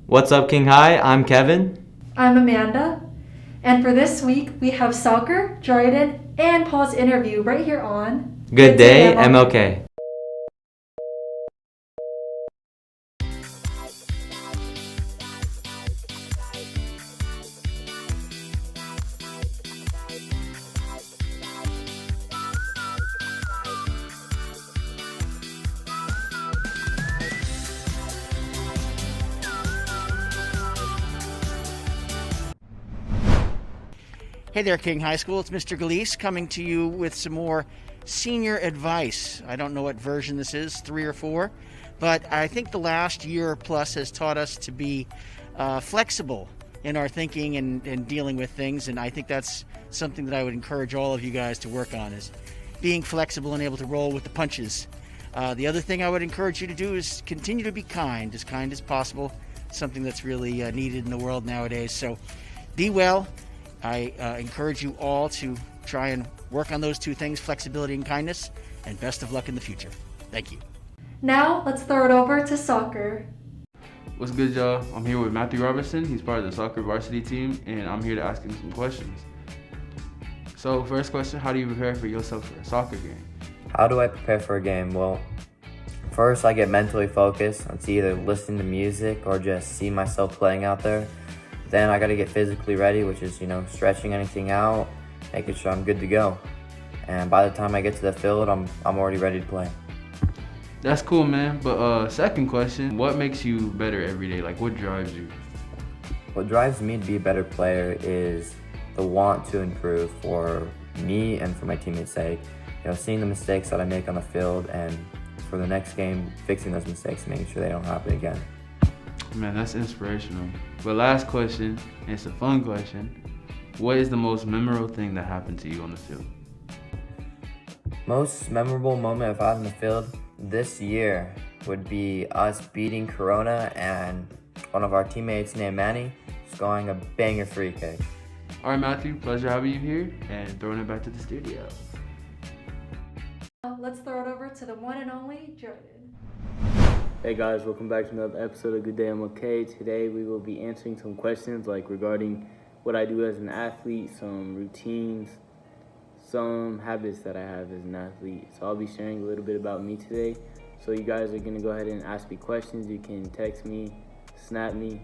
What's up, King High? I'm Kevin. I'm Amanda. And for this week, we have soccer, Dryden, and Paws Interview right here on Good day, MLK. Hey there, King High School. It's Mr. Galeese coming to you with some more senior advice. I don't know what version this is, 3 or 4, but I think the last year plus has taught us to be flexible in our thinking and dealing with things, and I think that's something that I would encourage all of you guys to work on, is being flexible and able to roll with the punches. The other thing I would encourage you to do is continue to be kind as possible, something that's really needed in the world nowadays. So be well. I encourage you all to try and work on those two things, flexibility and kindness, and best of luck in the future. Thank you. Now, let's throw it over to soccer. What's good, y'all? I'm here with Matthew Robertson. He's part of the soccer varsity team, and I'm here to ask him some questions. So, first question, how do you prepare for yourself for a soccer game? How do I prepare for a game? Well, first I get mentally focused. It's either listening to music or just see myself playing out there. Then I got to get physically ready, which is, stretching anything out, making sure I'm good to go. And by the time I get to the field, I'm already ready to play. That's cool, man. But second question, what makes you better every day? Like, what drives you? What drives me to be a better player is the want to improve for me and for my teammates' sake. Seeing the mistakes that I make on the field, and for the next game, fixing those mistakes and making sure they don't happen again. Man, that's inspirational. But last question, and it's a fun question. What is the most memorable thing that happened to you on the field? Most memorable moment I've had in the field this year would be us beating Corona and one of our teammates named Manny scoring a banger free kick. All right, Matthew, pleasure having you here and throwing it back to the studio. Now, let's throw it over to the one and only Jordan. Hey guys, welcome back to another episode of Good Day MLK. Today we will be answering some questions regarding what I do as an athlete, some routines, some habits that I have as an athlete. So I'll be sharing a little bit about me today. So you guys are going to go ahead and ask me questions. You can text me, snap me,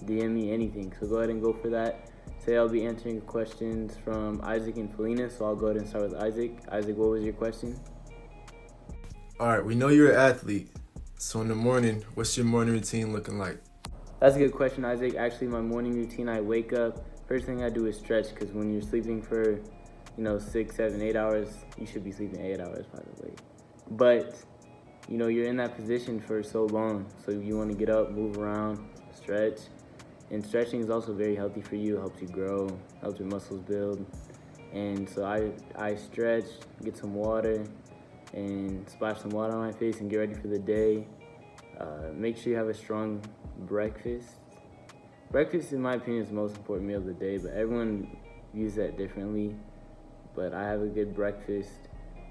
DM me, anything. So go ahead and go for that. Today I'll be answering questions from Isaac and Felina. So I'll go ahead and start with Isaac. Isaac, what was your question? All right, we know you're an athlete. So in the morning, what's your morning routine looking like? That's a good question, Isaac. Actually, my morning routine, I wake up. First thing I do is stretch, because when you're sleeping for, 6, 7, 8 hours, you should be sleeping 8 hours, by the way. But, you're in that position for so long. So you want to get up, move around, stretch. And stretching is also very healthy for you. It helps you grow, helps your muscles build. And so I stretch, get some water, and splash some water on my face and get ready for the day. Make sure you have a strong breakfast. Breakfast, in my opinion, is the most important meal of the day, but everyone views that differently. But I have a good breakfast,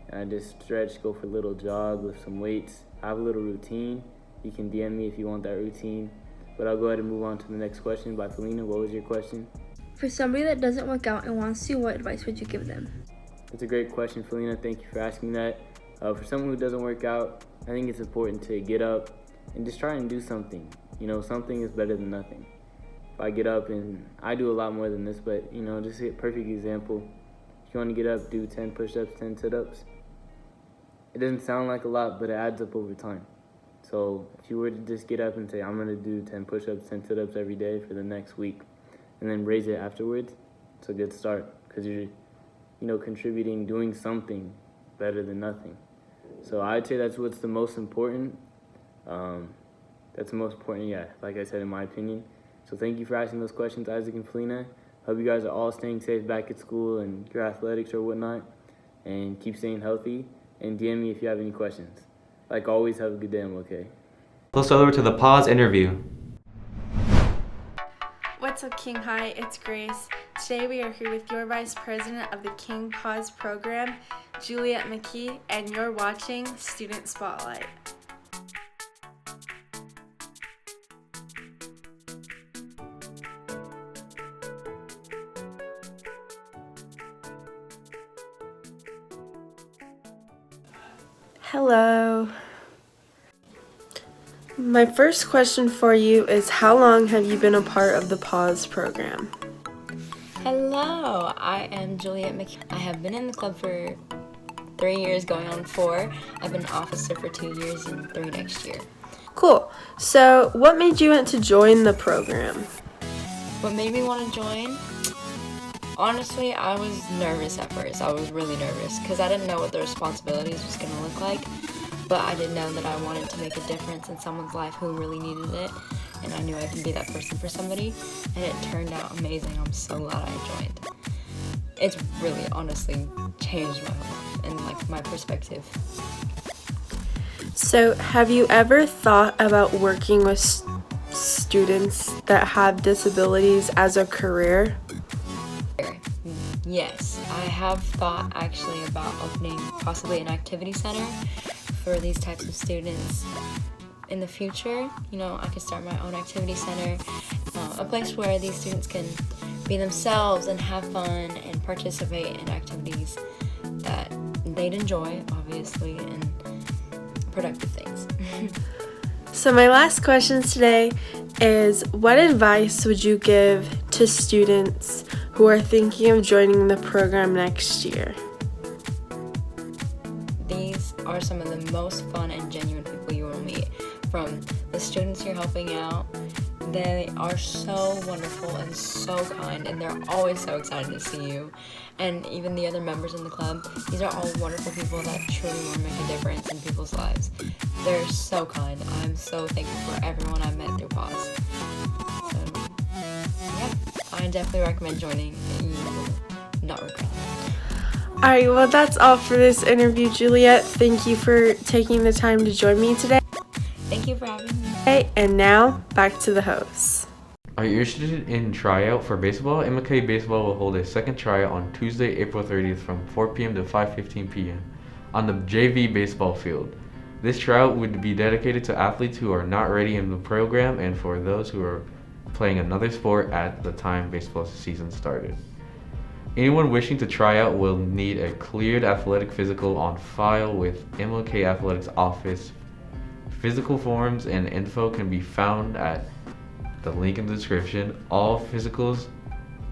and I just stretch, go for a little jog, lift some weights. I have a little routine. You can DM me if you want that routine. But I'll go ahead and move on to the next question by Felina. What was your question? For somebody that doesn't work out and wants to, what advice would you give them? That's a great question, Felina. Thank you for asking that. For someone who doesn't work out, I think it's important to get up and just try and do something. Something is better than nothing. If I get up, and I do a lot more than this, but, just a perfect example. If you want to get up, do 10 push-ups, 10 sit-ups. It doesn't sound like a lot, but it adds up over time. So if you were to just get up and say, I'm going to do 10 push-ups, 10 sit-ups every day for the next week, and then raise it afterwards, it's a good start, because you're, contributing, doing something better than nothing. So I'd say that's what's the most important. That's the most important, like I said, in my opinion. So thank you for asking those questions, Isaac and Felina. Hope you guys are all staying safe back at school and your athletics or whatnot. And keep staying healthy. And DM me if you have any questions. Like always, have a good day, MLK. Let's go over to the Paws Interview. What's up, King High? It's Grace. Today we are here with your Vice President of the King Paws program, Juliet McKee, and you're watching Student Spotlight. Hello. My first question for you is, how long have you been a part of the Paws program? Hello, I am Juliet McKee. I have been in the club for 3 years, going on 4. I've been an officer for 2 years and 3 next year. Cool. So, what made you want to join the program? What made me want to join? Honestly, I was nervous at first. I was really nervous because I didn't know what the responsibilities was going to look like. But I did know that I wanted to make a difference in someone's life who really needed it. And I knew I could be that person for somebody. And it turned out amazing. I'm so glad I joined. It's really, honestly, changed my life and like my perspective. So, have you ever thought about working with students that have disabilities as a career? Yes, I have thought actually about opening possibly an activity center for these types of students in the future. You know, I could start my own activity center, a place where these students can be themselves and have fun and participate in activities that they'd enjoy, obviously, and productive things. So my last question today is, what advice would you give to students who are thinking of joining the program next year? These are some of the most fun and genuine people you will meet. From the students you're helping out, they are so wonderful and so kind, and they're always so excited to see you. And even the other members in the club, these are all wonderful people that truly want to make a difference in people's lives. They're so kind. I'm so thankful for everyone I've met through Paws. So, yeah, I definitely recommend joining. You will not regret it. Alright, well that's all for this interview, Juliet. Thank you for taking the time to join me today. Thank you for having me. Okay, and now, back to the hosts. Are you interested in tryout for baseball? MLK Baseball will hold a second tryout on Tuesday, April 30th from 4 p.m. to 5:15 p.m. on the JV baseball field. This tryout would be dedicated to athletes who are not ready in the program and for those who are playing another sport at the time baseball season started. Anyone wishing to try out will need a cleared athletic physical on file with MLK Athletics office. Physical forms and info can be found at the link in the description. All physicals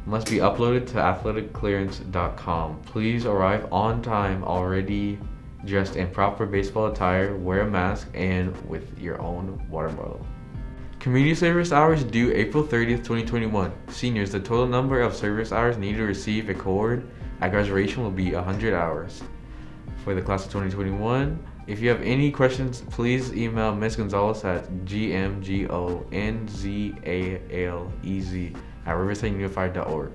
must be uploaded to athleticclearance.com. Please arrive on time, already dressed in proper baseball attire, wear a mask, and with your own water bottle. Community service hours due April 30th, 2021. Seniors, the total number of service hours needed to receive a card at graduation will be 100 hours. For the class of 2021, if you have any questions, please email Ms. Gonzalez at gmgonzalez@riversideunified.org.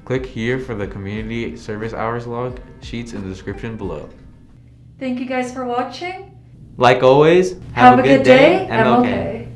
Click here for the community service hours log sheets in the description below. Thank you guys for watching. Like always, have a good day, MLK.